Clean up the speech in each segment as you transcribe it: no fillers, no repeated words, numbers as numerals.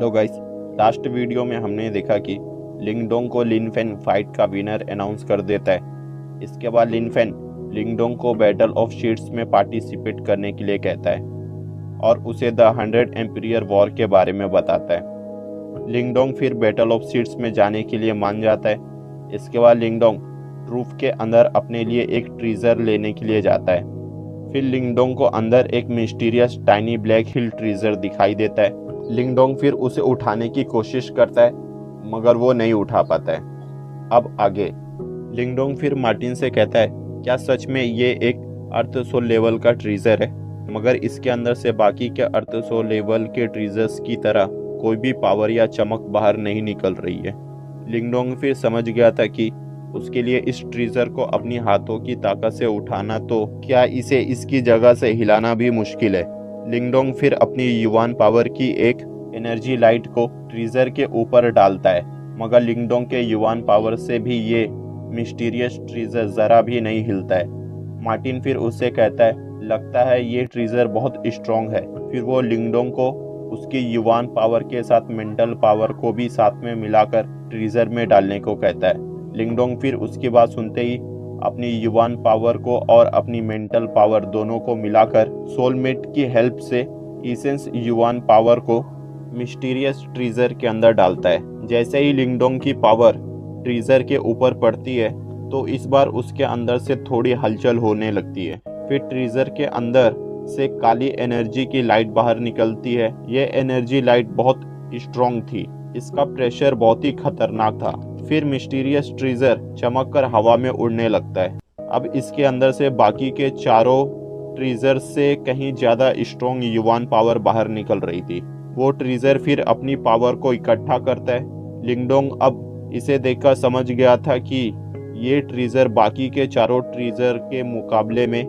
Hello guys. Last video में हमने देखा कि लिंगडोंग को लिन फेन फाइट का विनर अनाउंस कर देता है। इसके बाद लिन फेन लिंगडोंग को बैटल ऑफ शीट्स में पार्टिसिपेट करने के लिए कहता है और उसे द 100 एम्पियर वॉर के बारे में बताता है। लिंगडोंग फिर बैटल ऑफ शीट्स में जाने के लिए मान जाता है। इसके बाद लिंगडोंग ट्रूफ के अंदर अपने लिए एक ट्रीजर लेने के लिए जाता है। फिर लिंगडोंग को अंदर एक मिस्टीरियस टाइनी ब्लैक हिल ट्रीजर दिखाई देता है। लिंगडोंग फिर उसे उठाने की कोशिश करता है मगर वो नहीं उठा पाता है। अब आगे लिंगडोंग फिर मार्टिन से कहता है, क्या सच में ये एक अर्थ सोल लेवल का ट्रीजर है, मगर इसके अंदर से बाकी के अर्थ सोल लेवल के ट्रीजर्स की तरह कोई भी पावर या चमक बाहर नहीं निकल रही है। लिंगडोंग फिर समझ गया था कि उसके लिए इस ट्रीजर को अपनी हाथों की ताकत से उठाना तो क्या इसे इसकी जगह से हिलाना भी मुश्किल है। लिंगडोंग फिर अपनी युवान पावर की एक एनर्जी लाइट को ट्रीजर के ऊपर डालता है, मगर लिंगडोंग के युवान पावर से भी ये मिस्टीरियस ट्रीजर जरा भी नहीं हिलता है। मार्टिन फिर उससे कहता है, लगता है ये ट्रीजर बहुत स्ट्रॉन्ग है। फिर वो लिंगडोंग को उसकी युवान पावर के साथ मेंटल पावर को भी साथ में मिलाकर ट्रीजर में डालने को कहता है। लिंगडोंग फिर उसकी बात सुनते ही अपनी युवान पावर को और अपनी मेंटल पावर दोनों को मिलाकर सोलमेट की हेल्प से इसेंस युवान पावर को मिस्टीरियस ट्रीजर के अंदर डालता है। जैसे ही लिंगडोंग की पावर ट्रीजर के ऊपर पड़ती है तो इस बार उसके अंदर से थोड़ी हलचल होने लगती है। फिर ट्रीजर के अंदर से काली एनर्जी की लाइट बाहर निकलती है। यह एनर्जी लाइट बहुत स्ट्रॉन्ग थी, इसका प्रेशर बहुत ही खतरनाक था। फिर मिस्टीरियस ट्रीजर चमककर हवा में उड़ने लगता है। अब इसके अंदर से बाकी के चारों ट्रीजर से कहीं ज्यादा स्ट्रॉन्ग युवान पावर बाहर निकल रही थी। वो ट्रीजर फिर अपनी पावर को इकट्ठा करता है। लिंगडोंग अब इसे देखकर समझ गया था कि ये ट्रीजर बाकी के चारों ट्रीजर के मुकाबले में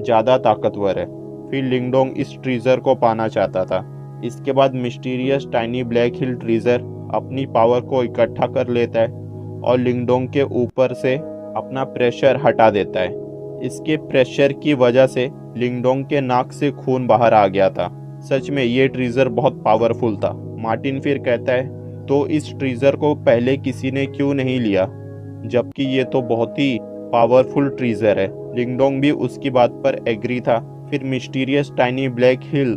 ज्यादा ताकतवर है। फिर लिंगडोंग इस ट्रीजर को पाना चाहता था। इसके बाद मिस्टीरियस टाइनी ब्लैक हिल ट्रीजर अपनी पावर को इकट्ठा कर लेता है और लिंगडोंग के ऊपर से अपना प्रेशर हटा देता है। इसके प्रेशर की वजह से लिंगडोंग के नाक से खून बाहर आ गया था। सच में ये ट्रीजर बहुत पावरफुल था। मार्टिन फिर कहता है, तो इस ट्रीजर को पहले किसी ने क्यों नहीं लिया, जबकि ये तो बहुत ही पावरफुल ट्रीजर है। लिंगडोंग भी उसकी बात पर एग्री था। फिर मिस्टीरियस टाइनी ब्लैक हिल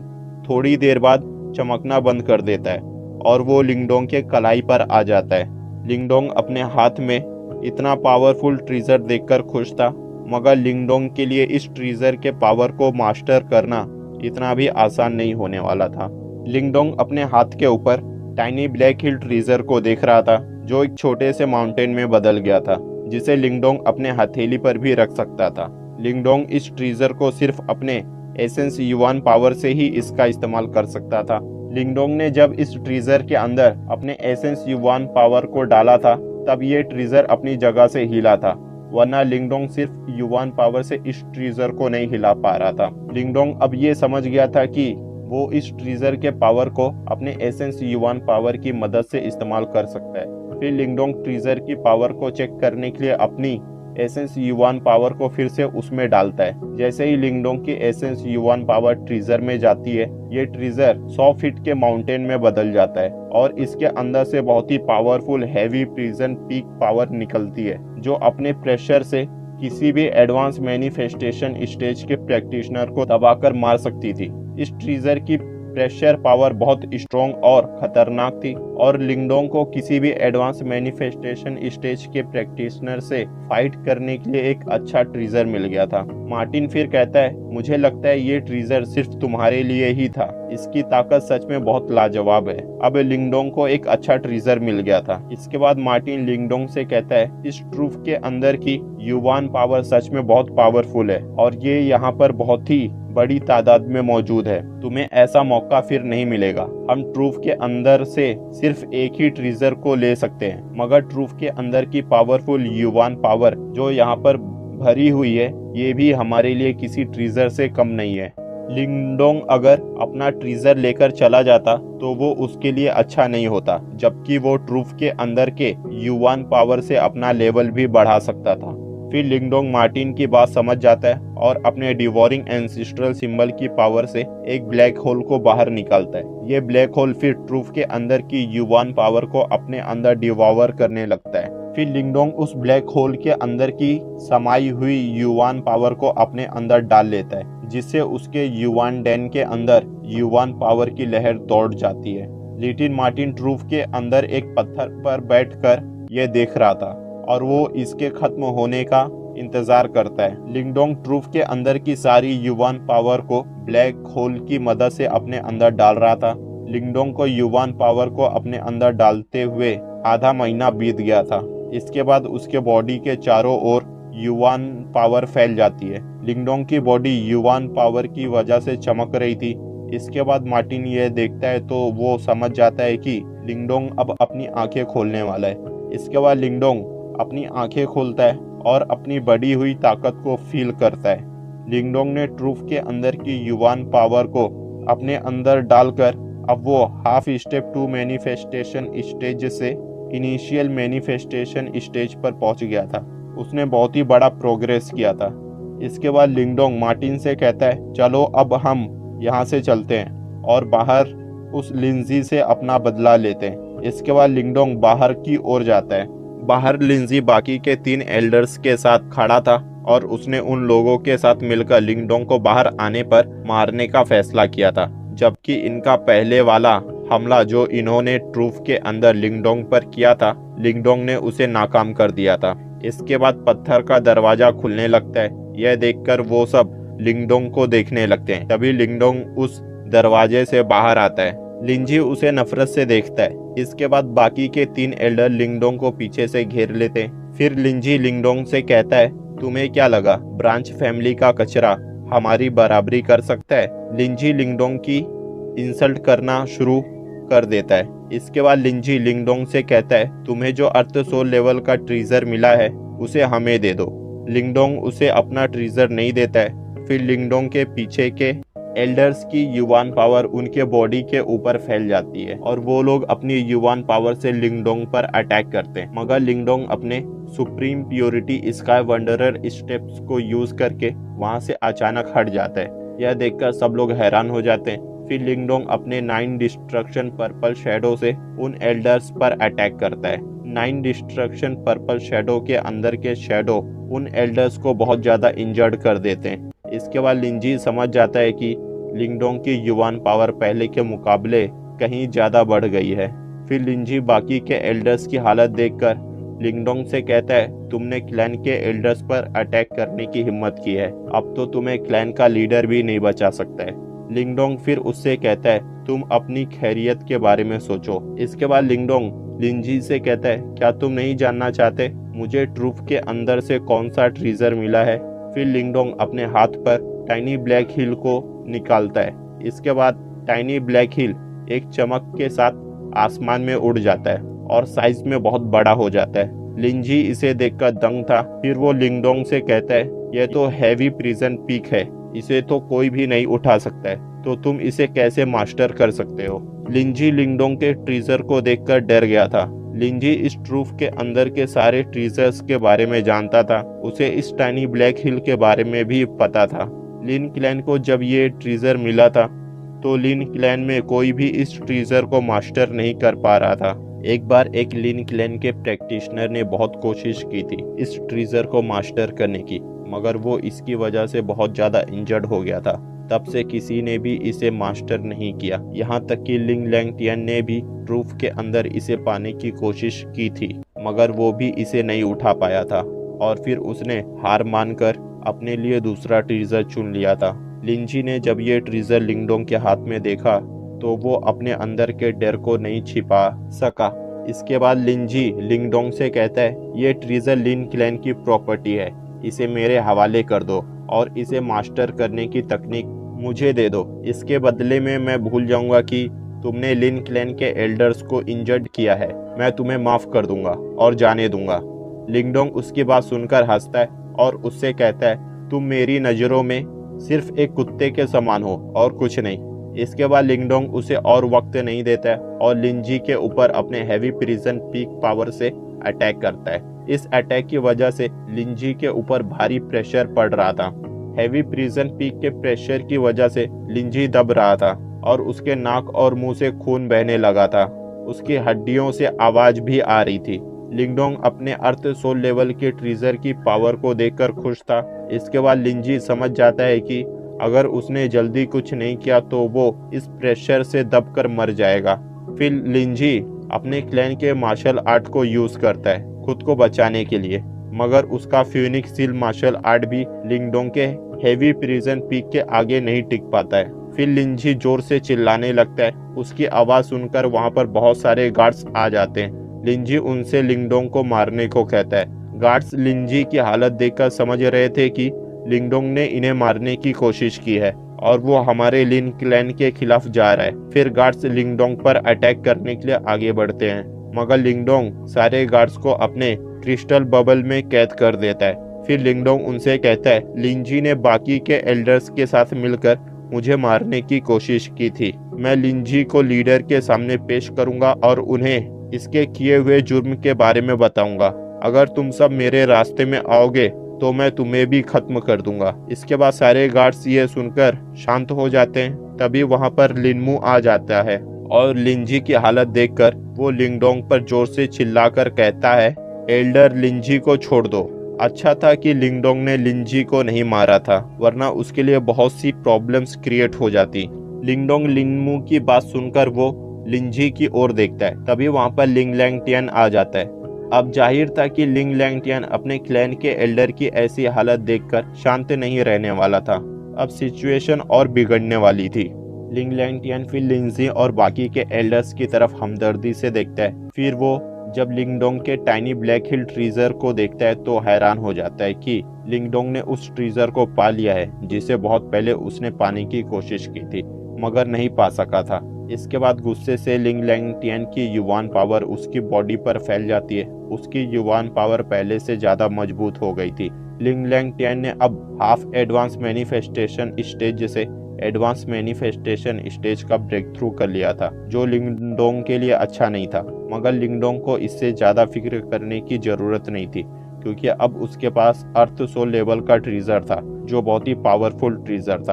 थोड़ी देर बाद चमकना बंद कर देता है और वो लिंगडोंग के कलाई पर आ जाता है। लिंगडोंग अपने हाथ में इतना पावरफुल ट्रीजर देखकर खुश था, मगर लिंगडोंग के लिए इस ट्रीजर के पावर को मास्टर करना इतना भी आसान नहीं होने वाला था। लिंगडोंग अपने हाथ के ऊपर टाइनी ब्लैक हिल ट्रीजर को देख रहा था, जो एक छोटे से माउंटेन में बदल गया था, जिसे लिंगडोंग अपने हथेली पर भी रख सकता था। लिंगडोंग इस ट्रीजर को सिर्फ अपने एसेंस युवान पावर से ही इसका इस्तेमाल कर सकता था। लिंगडोंग ने जब इस ट्रीजर के अंदर अपने एसेंस युवान पावर को डाला था, तब ये ट्रीजर अपनी जगह से हिला था, वरना लिंगडोंग सिर्फ युवान पावर से इस ट्रीजर को नहीं हिला पा रहा था। लिंगडोंग अब ये समझ गया था कि वो इस ट्रीजर के पावर को अपने एसेंस युवान पावर की मदद से इस्तेमाल कर सकता है। फिर लिंगडोंग ट्रीजर की पावर को चेक करने के लिए अपनी एसेंस युवान पावर को फिर से उसमें डालता है। जैसे ही लिंगडोंग की एसेंस युवान पावर ट्रीजर में जाती है, ये ट्रीजर 100 फीट के माउंटेन में बदल जाता है और इसके अंदर से बहुत ही powerful heavy prison peak power निकलती है, जो अपने प्रेशर से किसी भी एडवांस मैनिफेस्टेशन स्टेज के प्रैक्टिशनर को दबाकर मार सकती थी। इस ट्रीजर की प्रेशर पावर बहुत स्ट्रॉन्ग और खतरनाक थी और लिंगडोंग को किसी भी एडवांस मैनिफेस्टेशन स्टेज के प्रैक्टिशनर से फाइट करने के लिए एक अच्छा ट्रीजर मिल गया था। मार्टिन फिर कहता है, मुझे लगता है ये ट्रीजर सिर्फ तुम्हारे लिए ही था, इसकी ताकत सच में बहुत लाजवाब है। अब लिंगडोंग को एक अच्छा ट्रीजर मिल गया था। इसके बाद मार्टिन लिंगडोंग से कहता है, इस ट्रूफ के अंदर की युवान पावर सच में बहुत पावरफुल है और ये यहाँ पर बहुत ही बड़ी तादाद में मौजूद है। तुम्हें ऐसा मौका फिर नहीं मिलेगा। हम ट्रूफ के अंदर से सिर्फ एक ही ट्रीजर को ले सकते हैं, मगर ट्रूफ के अंदर की पावरफुल युवान पावर जो यहाँ पर भरी हुई है, ये भी हमारे लिए किसी ट्रीजर से कम नहीं है। लिंगडोंग अगर अपना ट्रीजर लेकर चला जाता तो वो उसके लिए अच्छा नहीं होता, जबकि वो ट्रूफ के अंदर के युवान पावर से अपना लेवल भी बढ़ा सकता था। फिर लिंगडोंग मार्टिन की बात समझ जाता है और अपने डिवोरिंग एंसिस्ट्रल सिंबल की पावर से एक ब्लैक होल को बाहर निकालता है। ये ब्लैक होल फिर ट्रूफ के अंदर की युवान पावर को अपने अंदर डिवॉवर करने लगता है। फिर लिंगडोंग उस ब्लैक होल के अंदर की समाई हुई युवान पावर को अपने अंदर डाल लेता है, जिससे उसके युवान डैन के अंदर युवान पावर की लहर दौड़ जाती है। लिटिल मार्टिन ट्रूफ के अंदर एक पत्थर पर बैठकर यह देख रहा था और वो इसके खत्म होने का इंतजार करता है। लिंगडोंग ट्रूफ के अंदर की सारी युवान पावर को ब्लैक होल की मदद से अपने अंदर डाल रहा था। लिंगडोंग को युवान पावर को अपने अंदर डालते हुए आधा महीना बीत गया था। इसके बाद उसके बॉडी के चारों ओर युवान पावर फैल जाती है। लिंगडोंग की बॉडी युवान पावर की वजह से चमक रही थी। इसके बाद मार्टिन यह देखता है तो वो समझ जाता है कि लिंगडोंग अब अपनी आंखें खोलने वाला है। इसके बाद लिंगडोंग अपनी आंखें खोलता है और अपनी बढ़ी हुई ताकत को फील करता है। लिंगडोंग ने ट्रूफ के अंदर की युवान पावर को अपने अंदर डालकर अब वो half step to manifestation stage से इनिशियल मैनिफेस्टेशन स्टेज पर पहुंच गया था। उसने बहुत ही बड़ा प्रोग्रेस किया था। इसके बाद लिंगडोंग मार्टिन से कहता है, चलो अब हम यहाँ से चलते हैं और बाहर उस लिंजी से अपना बदला लेते हैं। इसके बाद लिंगडोंग बाहर की ओर जाता है। बाहर लिंजी बाकी के 3 एल्डर्स के साथ खड़ा था और उसने उन लोगों के साथ मिलकर लिंगडोंग को बाहर आने पर मारने का फैसला किया था, जबकि इनका पहले वाला हमला जो इन्होंने ट्रूफ के अंदर लिंगडोंग पर किया था, लिंगडोंग ने उसे नाकाम कर दिया था। इसके बाद पत्थर का दरवाजा खुलने लगता है। यह देखकर वो सब लिंगडोंग को देखने लगते हैं। तभी लिंगडोंग उस दरवाजे से बाहर आता है। लिंजी उसे नफरत से देखता है। इसके बाद बाकी के 3 एल्डर लिंगडोंग को पीछे से घेर लेते हैं। फिर लिंजी लिंगडोंग से कहता है, तुम्हें क्या लगा ब्रांच फैमिली का कचरा हमारी बराबरी कर सकता है? लिंजी लिंगडोंग की इंसल्ट करना शुरू कर देता है। इसके बाद लिंजी लिंगडोंग से कहता है, तुम्हें जो अर्थ सोल लेवल का ट्रीजर मिला है उसे हमें दे दो। लिंगडोंग उसे अपना ट्रीजर नहीं देता है। फिर लिंगडोंग के पीछे के एल्डर्स की युवान पावर उनके बॉडी के ऊपर फैल जाती है और वो लोग अपनी युवान पावर से लिंगडोंग पर अटैक करते हैं, मगर लिंगडोंग अपने supreme purity sky wanderer steps को यूज करके वहां से अचानक हट जाता है। यह देखकर सब लोग हैरान हो जाते हैं। फिर लिंगडोंग अपने 9 डिस्ट्रक्शन पर्पल शैडो से उन एल्डर्स पर अटैक करता है। 9 डिस्ट्रक्शन पर्पल शैडो के अंदर के शैडो उन एल्डर्स को बहुत ज्यादा इंजर्ड कर देते हैं। इसके बाद लिंजी समझ जाता है कि लिंगडोंग की युवान पावर पहले के मुकाबले कहीं ज्यादा बढ़ गई है। फिर लिंजी बाकी के एल्डर्स की हालत देखकर लिंगडोंग से कहता है, तुमने क्लैन के एल्डर्स पर अटैक करने की हिम्मत की है, अब तो तुम्हें क्लैन का लीडर भी नहीं बचा सकता है। लिंगडोंग फिर उससे कहता है, तुम अपनी खैरियत के बारे में सोचो। इसके बाद लिंगडोंग लिंजी से कहता है, क्या तुम नहीं जानना चाहते मुझे ट्रूफ के अंदर से कौन सा ट्रीजर मिला है? फिर लिंगडोंग अपने हाथ पर टाइनी ब्लैक हिल को निकालता है। इसके बाद टाइनी ब्लैक हिल एक चमक के साथ आसमान में उड़ जाता है और साइज में बहुत बड़ा हो जाता है। लिंजी इसे देखकर दंग था। फिर वो लिंगडोंग से कहता है, यह तो हैवी प्रिजन पीक है, इसे तो कोई भी नहीं उठा सकता है, तो तुम इसे कैसे मास्टर कर सकते हो? लिंजी लिंगडोंग के ट्रीजर को देखकर डर गया था। लिंजी इस ट्रूफ के अंदर के सारे ट्रीजर्स के बारे में जानता था। उसे इस टाइनी ब्लैक हिल के बारे में भी पता था। लिन क्लैन को जब ये ट्रीजर मिला था तो लिन क्लैन में कोई भी इस ट्रीजर को मास्टर नहीं कर पा रहा था। एक बार एक लिन क्लैन के प्रैक्टिशनर ने बहुत कोशिश की थी इस ट्रीजर को मास्टर करने की, मगर वो इसकी वजह से बहुत ज़्यादा इंजर्ड हो गया था। तब से किसी ने भी इसे मास्टर नहीं किया, यहाँ तक कि लिंग लैंगटियन ने भी ट्रूफ के अंदर इसे पाने की कोशिश की थी, मगर वो भी इसे नहीं उठा पाया था और फिर उसने हार मानकर अपने लिए दूसरा ट्रीजर चुन लिया था। लिंजी ने जब ये ट्रीजर लिंगडोंग के हाथ में देखा तो वो अपने अंदर के डर को नहीं छिपा सका। इसके बाद लिंजी लिंगडोंग से कहता है, ये ट्रीजर लिन क्लैन की प्रॉपर्टी है, इसे मेरे हवाले कर दो और इसे मास्टर करने की तकनीक मुझे दे दो। इसके बदले में मैं भूल जाऊंगा कि तुमने लिन क्लैन के एल्डर्स को इंजर्ड किया है, मैं तुम्हें माफ कर दूंगा और जाने दूंगा। लिंगडोंग उसकी बात सुनकर हंसता है और उससे कहता है, तुम मेरी नज़रों में सिर्फ एक कुत्ते के समान हो और कुछ नहीं। इसके बाद लिंगडोंग उसे और वक्त नहीं देता है और लिंजी के ऊपर अपने हैवी प्रिजन पीक पावर से अटैक करता है। इस अटैक की वजह से लिंजी के ऊपर भारी प्रेशर पड़ रहा था। हैवी प्रिजन पीक के प्रेशर की वजह से लिंजी दब रहा था और उसके नाक और मुंह से खून बहने लगा था। उसकी हड्डियों से आवाज भी आ रही थी। लिंगडोंग अपने अर्थ सोल लेवल के ट्रीजर की पावर को देखकर खुश था। इसके बाद लिंजी समझ जाता है कि अगर उसने जल्दी कुछ नहीं किया तो वो इस प्रेशर से दबकर मर जाएगा। फिर लिंजी अपने क्लैन के मार्शल आर्ट को यूज करता है खुद को बचाने के लिए, मगर उसका फ्यूनिक्स सील मार्शल आर्ट भी लिंगडोंग के हेवी प्रिजन पीक के आगे नहीं टिक पाता है। फिर लिंजी जोर से चिल्लाने लगता है। उसकी आवाज सुनकर वहां पर बहुत सारे गार्ड्स आ जाते हैं। लिंजी उनसे लिंगडोंग को मारने को कहता है। गार्ड्स लिंजी की हालत देखकर समझ रहे थे कि लिंगडोंग ने इन्हें मारने की कोशिश की है और वो हमारे लिन क्लैन के खिलाफ जा रहा है। फिर गार्ड्स लिंगडोंग पर अटैक करने के लिए आगे बढ़ते हैं, मगर लिंगडोंग सारे गार्ड्स को अपने क्रिस्टल बबल में कैद कर देता है। फिर लिंगडोंग उनसे कहता है, लिंजी ने बाकी के एल्डर्स के साथ मिलकर मुझे मारने की कोशिश की थी। मैं लिंजी को लीडर के सामने पेश करूंगा और उन्हें इसके किए हुए जुर्म के बारे में बताऊंगा। अगर तुम सब मेरे रास्ते में आओगे तो मैं तुम्हें भी खत्म कर दूंगा। इसके बाद सारे गार्ड्स ये सुनकर शांत हो जाते हैं। तभी वहां पर लिनमू आ जाता है और लिंजी की हालत देखकर वो लिंगडोंग पर जोर से चिल्लाकर कहता है, एल्डर लिंजी को छोड़ दो। अच्छा था कि लिंगडोंग ने लिंजी को नहीं मारा था, वरना उसके लिए बहुत सी प्रॉब्लम्स क्रिएट हो जाती। लिंगडोंग लिनमू की बात सुनकर वो लिंजी की ओर देखता है। तभी वहां पर लिंग लैंगटियन आ जाता है। अब जाहिर था कि लिंग लैंगटियन अपने क्लैन के एल्डर की ऐसी हालत देखकर शांत नहीं रहने वाला था। अब सिचुएशन और बिगड़ने वाली थी। लिंग लैंगटियन फिर लिंजी और बाकी के एल्डर्स की तरफ हमदर्दी से देखता है। फिर वो जब लिंगडोंग के टाइनी ब्लैक हिल ट्रीजर को देखता है तो हैरान हो जाता है कि लिंगडोंग ने उस ट्रीजर को पा लिया है जिसे बहुत पहले उसने पाने की कोशिश की थी, मगर नहीं पा सका था। इसके बाद गुस्से से लिंग लैंगटियन की युवान पावर उसकी बॉडी पर फैल जाती है। उसकी युवान पावर पहले से ज्यादा मजबूत हो गई थी। लिंग लैंगटियन ने अब हाफ एडवांस मैनिफेस्टेशन स्टेज से एडवांस मैनिफेस्टेशन स्टेज का ब्रेक थ्रू कर लिया था, जो लिंगडोंग के लिए अच्छा नहीं था। मगर लिंगडोंग को इससे ज्यादा फिक्र करने की जरूरत नहीं थी, क्योंकि अब उसके पास अर्थ सोल लेवल का ट्रीजर था, जो बहुत ही पावरफुल ट्रीजर था।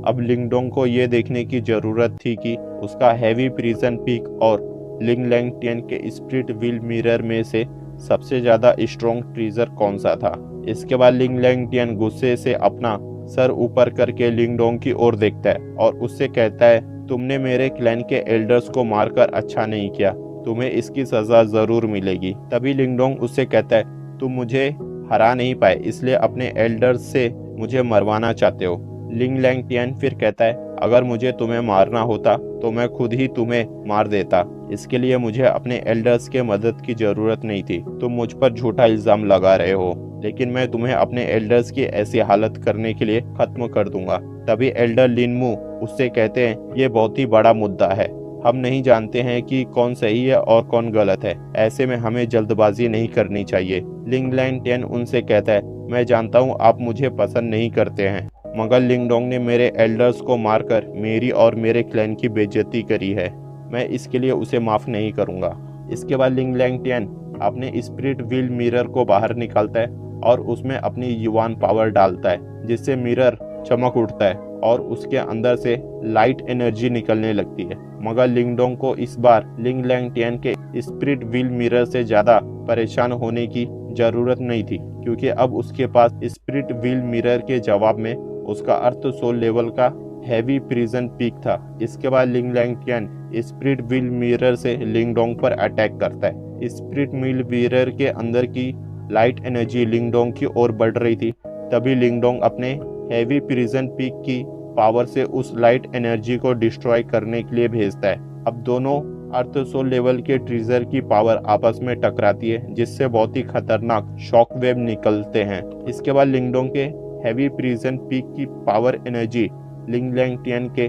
अब लिंगडोंग को ये देखने की जरूरत थी कि उसका हैवी प्रिजन पीक और लिंग लैंगटियन के स्पिरिट व्हील मिरर में से सबसे ज्यादा स्ट्रॉन्ग ट्रीजर कौन सा था। इसके बाद लिंग लैंगटियन गुस्से से अपना सर ऊपर करके लिंगडोंग की ओर देखता है और उससे कहता है, तुमने मेरे क्लैन के एल्डर्स को मारकर अच्छा नहीं किया, तुम्हें इसकी सजा जरूर मिलेगी। तभी लिंगडोंग उससे कहता है, तुम मुझे हरा नहीं पाए इसलिए अपने एल्डर्स से मुझे मरवाना चाहते हो। लिंग लैंगटियन फिर कहता है, अगर मुझे तुम्हें मारना होता तो मैं खुद ही तुम्हें मार देता। इसके लिए मुझे अपने एल्डर्स के मदद की जरूरत नहीं थी। तुम मुझ पर झूठा इल्जाम लगा रहे हो, लेकिन मैं तुम्हें अपने एल्डर्स की ऐसी हालत करने के लिए खत्म कर दूंगा। तभी एल्डर लिनमू उससे कहते हैं, ये बहुत ही बड़ा मुद्दा है। हम नहीं जानते हैं कि कौन सही है और कौन गलत है। ऐसे में हमें जल्दबाजी नहीं करनी चाहिए। लिंग लैंगटियन उनसे कहता है, मैं जानता हूँ आप मुझे पसंद नहीं करते हैं, मगर लिंगडोंग ने मेरे एल्डर्स को मारकर मेरी और मेरे क्लैन की बेइज्जती करी है। मैं इसके लिए उसे माफ नहीं करूंगा। इसके बाद लिंग लैंगटियन अपने स्पिरिट व्हील मिरर को बाहर निकालता है और उसमें अपनी युवान पावर डालता है, जिससे मिरर चमक उठता है और उसके अंदर से लाइट एनर्जी निकलने लगती है। मगर लिंगडोंग को इस बार लिंग लैंगटियन के स्पिरिट व्हील मिरर से ज्यादा परेशान होने की जरूरत नहीं थी, क्योंकि अब उसके पास स्पिरिट व्हील मिरर के जवाब में उसका अर्थ सोल लेवल का हैवी प्रिजन पीक था। इसके बाद लिंग लैंगटियन स्पिरिट व्हील मिरर से लिंगडोंग पर अटैक करता है। स्पिरिट व्हील मिरर के अंदर की लाइट एनर्जी लिंगडोंग की ओर बढ़ रही थी। तभी लिंगडोंग अपने हैवी प्रिजन पीक की पावर से उस लाइट एनर्जी को डिस्ट्रॉय करने के लिए भेजता है। अब दोनों अर्थ सोल लेवल के ट्रीजर की पावर आपस में टकराती है, जिससे बहुत ही खतरनाक शॉक वेव निकलते हैं। इसके बाद लिंगडोंग के हैवी प्रिजन पीक की पावर एनर्जी लिंग लैंगटियन के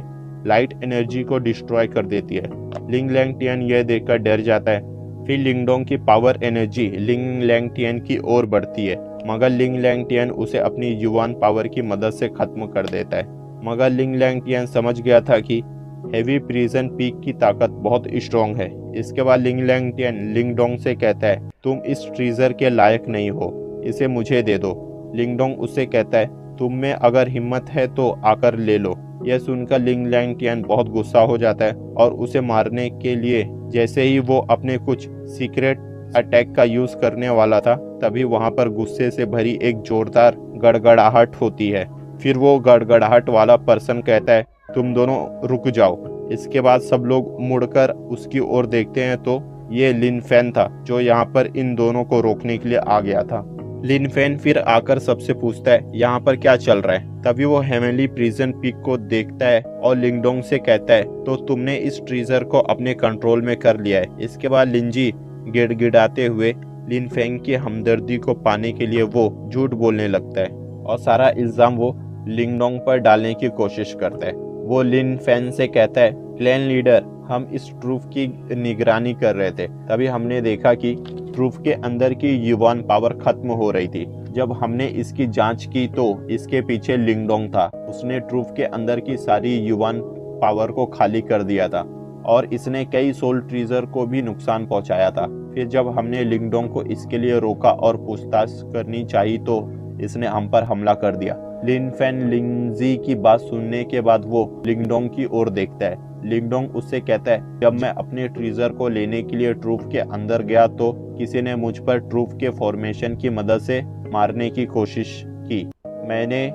लाइट एनर्जी को डिस्ट्रॉय कर देती है। लिंग लैंगटियन यह देखकर डर जाता है। फिर लिंगडोंग की पावर एनर्जी लिंग लैंगटियन की ओर बढ़ती है, मगर लिंग लैंगटियन उसे अपनी युवान पावर की मदद से खत्म कर देता है। मगर लिंग लैंगटियन समझ गया था कि हेवी प्रिजन पीक की ताकत बहुत स्ट्रॉन्ग है। इसके बाद लिंग लैंगटियन लिंगडोंग से कहता है तुम इस ट्रीजर के लायक नहीं हो, इसे मुझे दे दो। लिंगडोंग उससे कहता है तुम में अगर हिम्मत है तो आकर ले लो। यह सुनकर लिंग लैंगटियन बहुत गुस्सा हो जाता है और उसे मारने के लिए जैसे ही वो अपने कुछ सीक्रेट अटैक का यूज करने वाला था, तभी वहां पर गुस्से से भरी एक जोरदार गड़गड़ाहट होती है। फिर वो गड़गड़ाहट वाला पर्सन कहता है तुम दोनों रुक जाओ। इसके बाद सब लोग मुड़कर उसकी ओर देखते हैं तो ये लिन फैन था जो यहाँ पर इन दोनों को रोकने के लिए आ गया था। लिन फैन फिर आकर सबसे पूछता है यहाँ पर क्या चल रहा है। तभी वो हेवनली प्रिजन पीक को देखता है और लिंगडोंग से कहता है तो तुमने इस ट्रीजर को अपने कंट्रोल में कर लिया है। इसके बाद लिंजी गिड़गिड़ाते हुए लिन फैंग की हमदर्दी को पाने के लिए वो झूठ बोलने लगता है और सारा इल्जाम वो लिंगडोंग पर डालने की कोशिश करता है। वो लिन फैन से कहता है क्लैन लीडर, हम इस ट्रूफ की निगरानी कर रहे थे, तभी हमने देखा कि ट्रूफ के अंदर की युवान पावर खत्म हो रही थी। जब हमने इसकी जांच की तो इसके पीछे लिंगडोंग था। उसने ट्रूफ के अंदर की सारी युवान पावर को खाली कर दिया था और इसने कई सोल ट्रीजर को भी नुकसान पहुंचाया था। फिर जब हमने लिंगडोंग को इसके लिए रोका और पूछताछ करनी चाहिए तो इसने हम पर हमला कर दिया। लिन फैन लिंगजी की बात सुनने के बाद वो लिंगडोंग की ओर देखता है। लिंगडोंग उससे कहता है जब मैं अपने ट्रीजर को लेने के लिए ट्रूफ के अंदर गया तो किसी ने मुझ पर ट्रूफ के फॉर्मेशन की मदद से मारने की कोशिश की। मैंने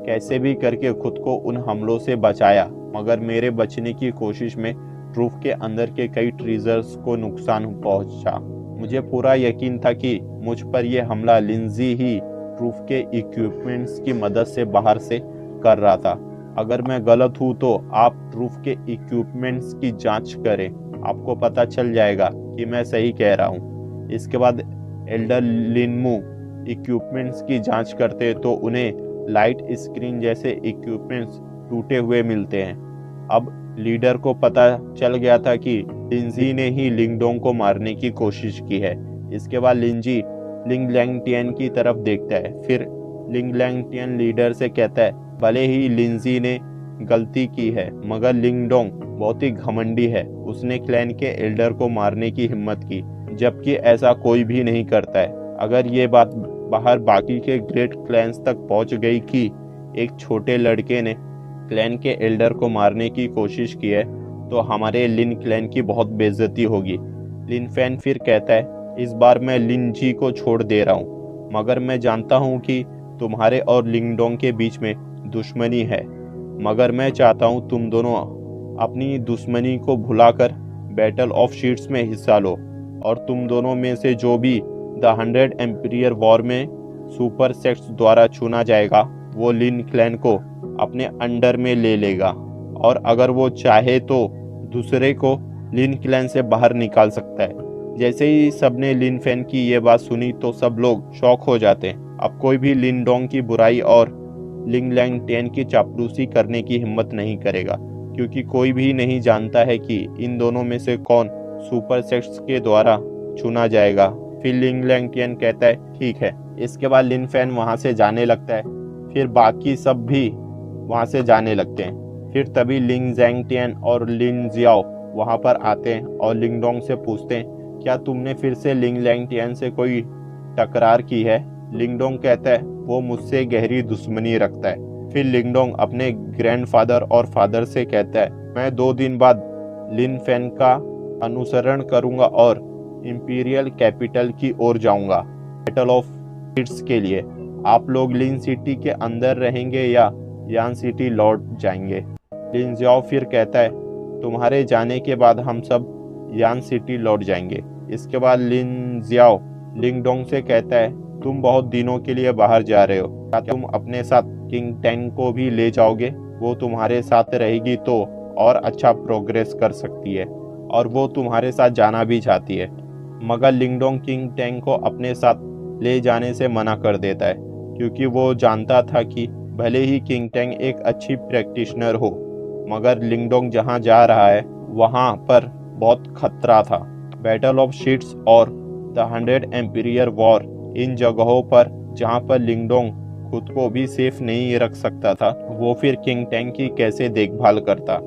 कैसे भी करके खुद को उन हमलों से बचाया, मगर मेरे बचने की कोशिश में ट्रूफ के अंदर के कई ट्रीजर्स को नुकसान पहुंचा। मुझे पूरा यकीन था कि मुझ पर यह हमला लिंजी ही ट्रूफ के इक्विपमेंट्स की मदद से बाहर से कर रहा था। अगर मैं गलत हूं तो आप ट्रूफ के इक्विपमेंट्स की जांच करें, आपको पता चल जाएगा कि मैं सही कह रहा हूं। इसके बाद एल्डर लिनमू इक्विपमेंट्स की जांच करते तो उन्हें लाइट स्क्रीन जैसे इक्विपमेंट्स टूटे हुए मिलते हैं। अब लीडर को पता चल गया था कि लिंजी ने ही लिंगडोंग को मारने की कोशिश की है। इसके बाद लिंजी लिंग लैंगटियन की तरफ देखता है। फिर लिंग लैंगटियन लीडर से कहता है भले ही लिंजी ने गलती की है, मगर लिंगडोंग बहुत ही घमंडी है। उसने क्लैन के एल्डर को मारने की हिम्मत की, जबकि ऐसा कोई भी नहीं करता है। अगर ये बात बाहर बाकी के ग्रेट क्लैंस तक पहुंच गई कि एक छोटे लड़के ने क्लैन के एल्डर को मारने की कोशिश की है तो हमारे लिन क्लैन की बहुत बेइज्जती होगी। लिन फैन फिर कहता है इस बार मैं लिन जी को छोड़ दे रहा हूँ, मगर मैं जानता हूँ कि तुम्हारे और लिंगडोंग के बीच में दुश्मनी है, मगर मैं चाहता हूँ तुम दोनों अपनी दुश्मनी को भुलाकर बैटल ऑफ शीट्स में हिस्सा लो और तुम दोनों में से जो भी द 100 एम्पियर वॉर में सुपर सेक्स द्वारा चुना जाएगा वो लिन क्लैन को अपने अंडर में ले लेगा और अगर वो चाहे तो दूसरे को लिन क्लैन से बाहर निकाल सकता है। जैसे ही सबने लिन फैन की ये बात सुनी तो सब लोग शॉक हो जाते हैं। अब कोई भी लिंगडोंग की बुराई और लिंग लैंगटियन की चापलूसी करने की हिम्मत नहीं करेगा, क्योंकि कोई भी नहीं जानता है कि इन दोनों में से कौन सुपर सेक्स के द्वारा चुना जाएगा। फिर लिंग लैंगटियन कहता है ठीक है। इसके बाद लिन फैन वहां से जाने लगता है। फिर बाकी सब भी वहां से जाने लगते हैं। फिर तभी लिंग जैंगटियन और लिन जियाओ वहां पर आते हैं और लिंगडोंग से पूछते हैं क्या तुमने फिर से लिंग लैंगटियन से कोई टकरार की है। लिंगडोंग कहता है वो मुझसे गहरी दुश्मनी रखता है। फिर लिंगडोंग अपने ग्रैंडफादर और फादर से कहता है मैं 2 दिन बाद लिन फैन का अनुसरण करूंगा और इंपीरियल कैपिटल की ओर जाऊंगा बैटल ऑफ शीट्स के लिए। आप लोग लिन सिटी के अंदर रहेंगे या यान सिटी लौट जाएंगे। लिन जियाओ फिर कहता है तुम्हारे जाने के बाद हम सब यान सिटी लौट जाएंगे। इसके बाद लिन जियाओ लिंगडोंग से कहता है तुम बहुत दिनों के लिए बाहर जा रहे हो, क्या तुम अपने साथ किंग टैंग को भी ले जाओगे। वो तुम्हारे साथ रहेगी तो और अच्छा प्रोग्रेस कर सकती है और वो तुम्हारे साथ जाना भी चाहती है। मगर लिंगडोंग किंग टैंग को अपने साथ ले जाने से मना कर देता है, क्योंकि वो जानता था कि भले ही किंग टैंग एक अच्छी प्रैक्टिशनर हो, मगर लिंगडोंग जहाँ जा रहा है वहाँ पर बहुत खतरा था। बैटल ऑफ शीट्स और द 100 एम्पियर वॉर इन जगहों पर जहाँ पर लिंगडोंग खुद को भी सेफ नहीं रख सकता था, वो फिर किंग टैंग की कैसे देखभाल करता।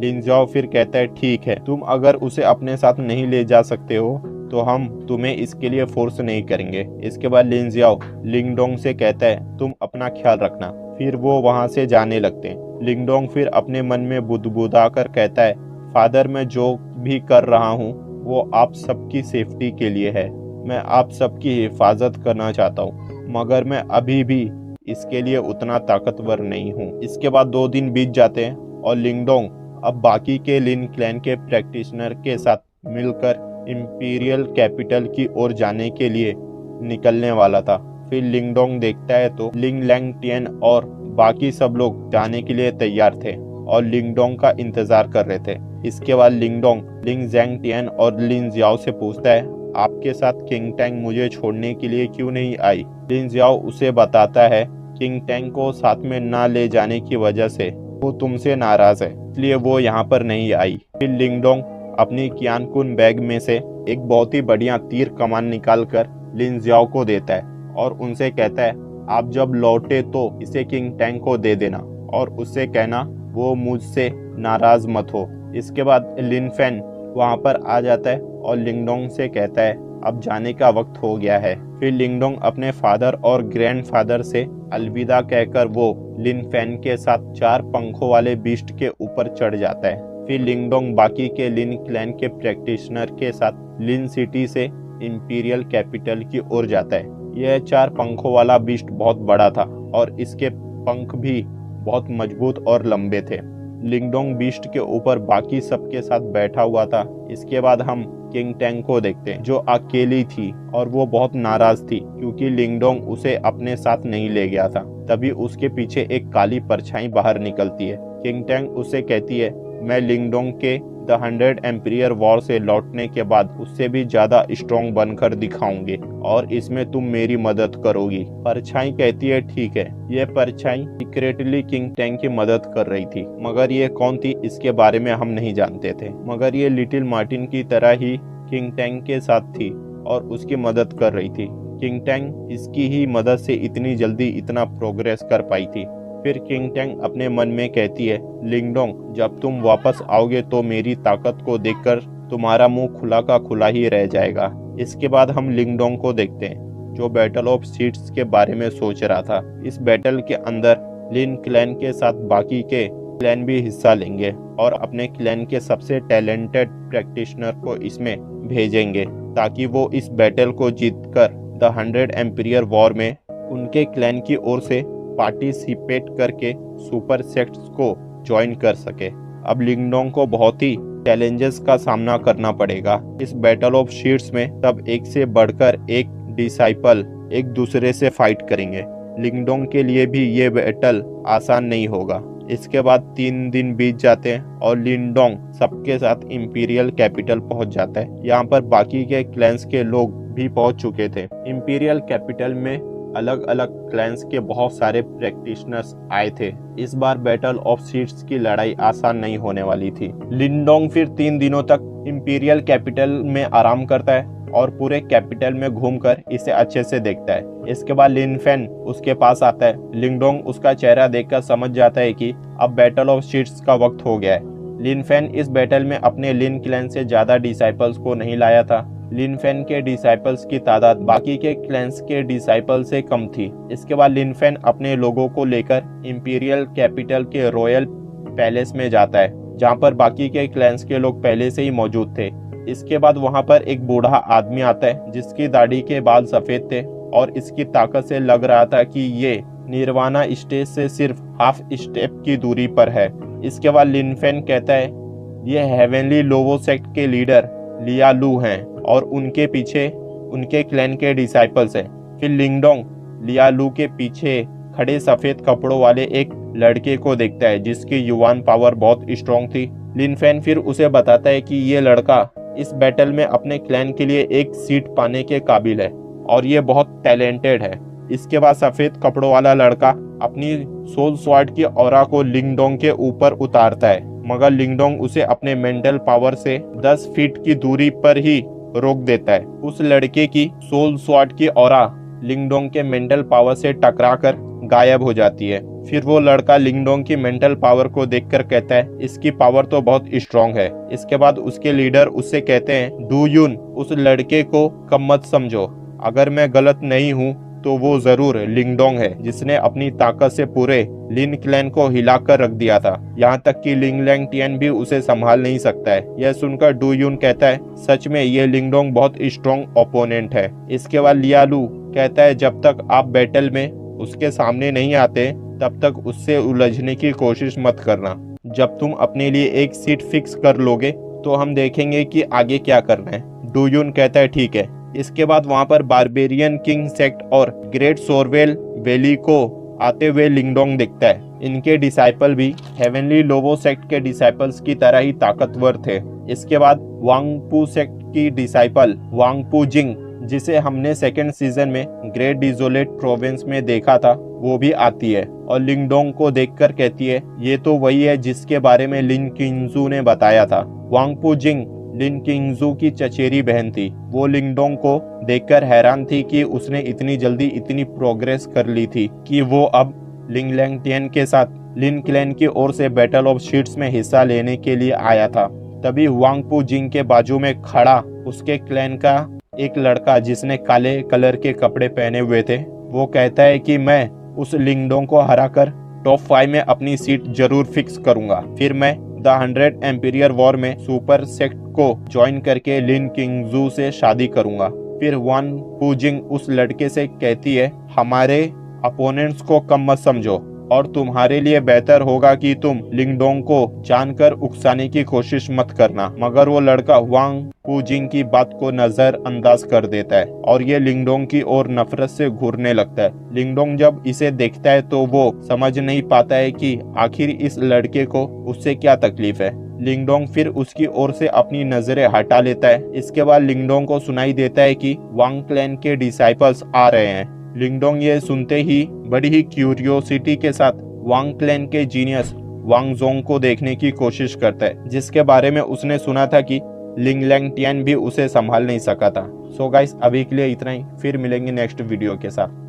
लिंजाओ फिर कहता है ठीक है, तुम अगर उसे अपने साथ नहीं ले जा सकते हो तो हम तुम्हें इसके लिए फोर्स नहीं करेंगे। इसके बाद लिंजाओ लिंगडोंग से कहता है तुम अपना ख्याल रखना। फिर वो वहाँ से जाने लगते हैं। लिंगडोंग फिर अपने मन में बुदबुदा कर कहता है फादर, मैं जो भी कर रहा हूँ वो आप सबकी सेफ्टी के लिए है। मैं आप सबकी हिफाजत करना चाहता हूँ, मगर मैं अभी भी इसके लिए उतना ताकतवर नहीं हूँ। इसके बाद 2 दिन बीत जाते हैं और लिंगडोंग अब बाकी के लिन क्लैन के प्रैक्टिशनर के साथ मिलकर इंपीरियल कैपिटल की ओर जाने के लिए निकलने वाला था। फिर लिंगडोंग देखता है तो लिंग लैंग टियन और बाकी सब लोग जाने के लिए तैयार थे और लिंगडोंग का इंतजार कर रहे थे। इसके बाद लिंगडोंग लिंग जैंग टियन और लिन जियाओ से पूछता है आपके साथ किंग टैंग मुझे छोड़ने के लिए क्यों नहीं आई। लिन जियाओ उसे बताता है किंग टैंग को साथ में ना ले जाने की वजह से वो तुमसे नाराज है, इसलिए वो यहाँ पर नहीं आई। फिर लिंगडोंग अपनी कियानकुन बैग में से एक बहुत ही बढ़िया तीर कमान निकालकर लिन जियाओ को देता है और उनसे कहता है आप जब लौटे तो इसे किंग टैंग को दे देना और उससे कहना वो मुझसे नाराज मत हो। इसके बाद लिन फैन वहाँ पर आ जाता है और लिंगडोंग से कहता है अब जाने का वक्त हो गया है। फिर लिंगडोंग अपने फादर और ग्रैंडफादर से अलविदा कहकर वो लिन फैन के साथ 4 पंखों वाले बीस्ट के ऊपर चढ़ जाता है। फिर लिंगडोंग बाकी के लिन क्लैन के प्रैक्टिशनर के साथ लिन सिटी से इंपीरियल कैपिटल की ओर जाता है। यह 4 पंखों वाला बीस्ट बहुत बड़ा था और इसके पंख भी बहुत मजबूत और लंबे थे। लिंगडोंग बीस्ट के ऊपर बाकी सबके साथ बैठा हुआ था। इसके बाद हम किंग टैंग को देखते हैं जो अकेली थी और वो बहुत नाराज थी क्योंकि लिंगडोंग उसे अपने साथ नहीं ले गया था। तभी उसके पीछे एक काली परछाई बाहर निकलती है। किंग टैंग उसे कहती है मैं लिंगडोंग के द 100 एम्पियर वॉर से लौटने के बाद उससे भी ज्यादा स्ट्रॉन्ग बनकर दिखाऊंगी और इसमें तुम मेरी मदद करोगी। परछाई कहती है ठीक है। यह परछाई सीक्रेटली किंग टैंग की मदद कर रही थी, मगर ये कौन थी इसके बारे में हम नहीं जानते थे। मगर ये लिटिल मार्टिन की तरह ही किंग टैंग के साथ थी और उसकी मदद कर रही थी। किंग टैंग इसकी ही मदद से इतनी जल्दी इतना प्रोग्रेस कर पाई थी। फिर किंग टैंग अपने मन में कहती है लिंगडोंग जब तुम वापस आओगे तो मेरी ताकत को देखकर तुम्हारा मुंह खुला का खुला ही रह जाएगा। इसके बाद हम लिंगडोंग को देखते हैं जो बैटल ऑफ सीड्स के बारे में सोच रहा था। इस बैटल के अंदर लिन क्लैन के साथ बाकी के क्लैन भी हिस्सा लेंगे और अपने क्लैन के सबसे टैलेंटेड प्रैक्टिशनर को इसमें भेजेंगे ताकि वो इस बैटल को जीतकर द 100 एम्पियर वॉर में उनके क्लैन की ओर से पार्टिसिपेट करके सुपर सेक्ट्स को ज्वाइन कर सके। अब लिंगडोंग को बहुत ही चैलेंजेस का सामना करना पड़ेगा। इस बैटल ऑफ शीट्स में तब एक से बढ़कर एक डिसाइपल एक दूसरे से फाइट करेंगे। लिंगडोंग के लिए भी ये बैटल आसान नहीं होगा। इसके बाद 3 दिन बीत जाते हैं और लिंगडोंग सबके साथ इंपीरियल कैपिटल पहुंच जाता है। यहाँ पर बाकी के क्लैंस के लोग भी पहुंच चुके थे। इंपीरियल कैपिटल में अलग अलग क्लैंस के बहुत सारे प्रैक्टिशनर्स आए थे। इस बार बैटल ऑफ सीड्स की लड़ाई आसान नहीं होने वाली थी। लिंगडोंग फिर 3 दिनों तक इंपीरियल कैपिटल में आराम करता है और पूरे कैपिटल में घूमकर इसे अच्छे से देखता है। इसके बाद लिन फैन उसके पास आता है। लिंगडोंग उसका चेहरा देखकर समझ जाता है कि अब बैटल ऑफ सीड्स का वक्त हो गया है। लिन फैन इस बैटल में अपने लिन क्लैन से ज्यादा डिसाइपल्स को नहीं लाया था। लिन फैन के डिसाइपल्स की तादाद बाकी के क्लैंस के डिसाइपल से कम थी। इसके बाद लिन फैन अपने लोगों को लेकर इंपीरियल कैपिटल के रॉयल पैलेस में जाता है जहां पर बाकी के क्लैंस के लोग पहले से ही मौजूद थे। इसके बाद वहां पर एक बूढ़ा आदमी आता है जिसकी दाढ़ी के बाल सफेद थे और इसकी ताकत से लग रहा था कि ये निर्वाणा स्टेज से सिर्फ हाफ स्टेप की दूरी पर है। इसके बाद लिन फैन कहता है ये हेवनली लोवो सेक्ट के लीडर लिया लू हैं और उनके पीछे उनके क्लैन के डिसाइपल्स हैं। फिर लिंगडोंग लिया लू के पीछे खड़े सफेद कपड़ों वाले एक लड़के को देखता है जिसकी युवान पावर बहुत स्ट्रॉन्ग थी। लिन फैन फिर उसे बताता है कि ये लड़का इस बैटल में अपने क्लैन के लिए एक सीट पाने के काबिल है और ये बहुत टैलेंटेड है। इसके बाद सफेद कपड़ों वाला लड़का अपनी सोल स्वॉर्ड की ऑरा को लिंगडोंग के ऊपर उतारता है, मगर लिंगडोंग उसे अपने मेंटल पावर से 10 फीट की दूरी पर ही रोक देता है। उस लड़के की सोल स्वॉर्ड की ऑरा लिंगडोंग के मेंटल पावर से टकराकर गायब हो जाती है। फिर वो लड़का लिंगडोंग की मेंटल पावर को देखकर कहता है इसकी पावर तो बहुत स्ट्रांग है। इसके बाद उसके लीडर उससे कहते हैं डू यून, उस लड़के को कम मत समझो, अगर मैं गलत नहीं हूँ तो वो जरूर लिंगडोंग है जिसने अपनी ताकत से पूरे लिन क्लैन को हिलाकर रख दिया था, यहाँ तक कि लिंग लैंगटियन भी उसे संभाल नहीं सकता है। यह सुनकर डू यून कहता है सच में ये लिंगडोंग बहुत स्ट्रॉन्ग ओपोनेंट है। इसके बाद लियालू कहता है जब तक आप बैटल में उसके सामने नहीं आते तब तक उससे उलझने की कोशिश मत करना। जब तुम अपने लिए एक सीट फिक्स कर लोगे तो हम देखेंगे कि आगे क्या करना है। डू यून कहता है ठीक है। इसके बाद वहां पर बारबेरियन किंग सेक्ट और ग्रेट सोरवेल वैली को आते हुए लिंगडोंग दिखता है। इनके डिसाइपल भी हेवनली लोबो सेक्ट के डिसाइपल्स की तरह ही ताकतवर थे। इसके बाद वांगपू सेक्ट की डिसाइपल वांगपू जिंग, जिसे हमने सेकेंड सीजन में ग्रेट डिजोलेट प्रोविंस में देखा था, वो भी आती है और लिंगडोंग को देखकर कहती है ये तो वही है जिसके बारे में लिन किंगजू ने बताया था। वांगपू जिंग लिन किंगजू की चचेरी बहन थी। वो लिंगडोंग को देखकर हैरान थी कि उसने इतनी जल्दी इतनी प्रोग्रेस कर ली थी कि वो अब लिंग लैंगटियन के साथ लिन क्लैन की ओर से बैटल ऑफ शीट्स में हिस्सा लेने के लिए आया था। तभी वांगपू जिंग के बाजू में खड़ा उसके क्लैन का एक लड़का जिसने काले कलर के कपड़े पहने हुए थे, वो कहता है कि मैं उस लिंगडोंग को हराकर टॉप 5 में अपनी सीट जरूर फिक्स करूंगा। फिर मैं द 100 एम्पीरियर वॉर में सुपर सेक्ट को ज्वाइन करके लिन किंगजू से शादी करूंगा। फिर वांगपू जिंग उस लड़के से कहती है हमारे अपोनेंट्स को कम मत समझो और तुम्हारे लिए बेहतर होगा कि तुम लिंगडोंग को जानकर उकसाने की कोशिश मत करना। मगर वो लड़का वांगपू जिंग की बात को नजरअंदाज कर देता है और ये लिंगडोंग की ओर नफरत से घूरने लगता है। लिंगडोंग जब इसे देखता है तो वो समझ नहीं पाता है कि आखिर इस लड़के को उससे क्या तकलीफ है। लिंगडोंग फिर उसकी ओर से अपनी नजरें हटा लेता है। इसके बाद लिंगडोंग को सुनाई देता है कि वांग क्लैन के डिसाइपल्स आ रहे हैं। लिंगडोंग ये सुनते ही बड़ी ही क्यूरियोसिटी के साथ वांग क्लैन के जीनियस वांगजोंग को देखने की कोशिश करता है, जिसके बारे में उसने सुना था कि लिंग लैंगटियन भी उसे संभाल नहीं सका था। सो गाइस, अभी के लिए इतना ही, फिर मिलेंगे नेक्स्ट वीडियो के साथ।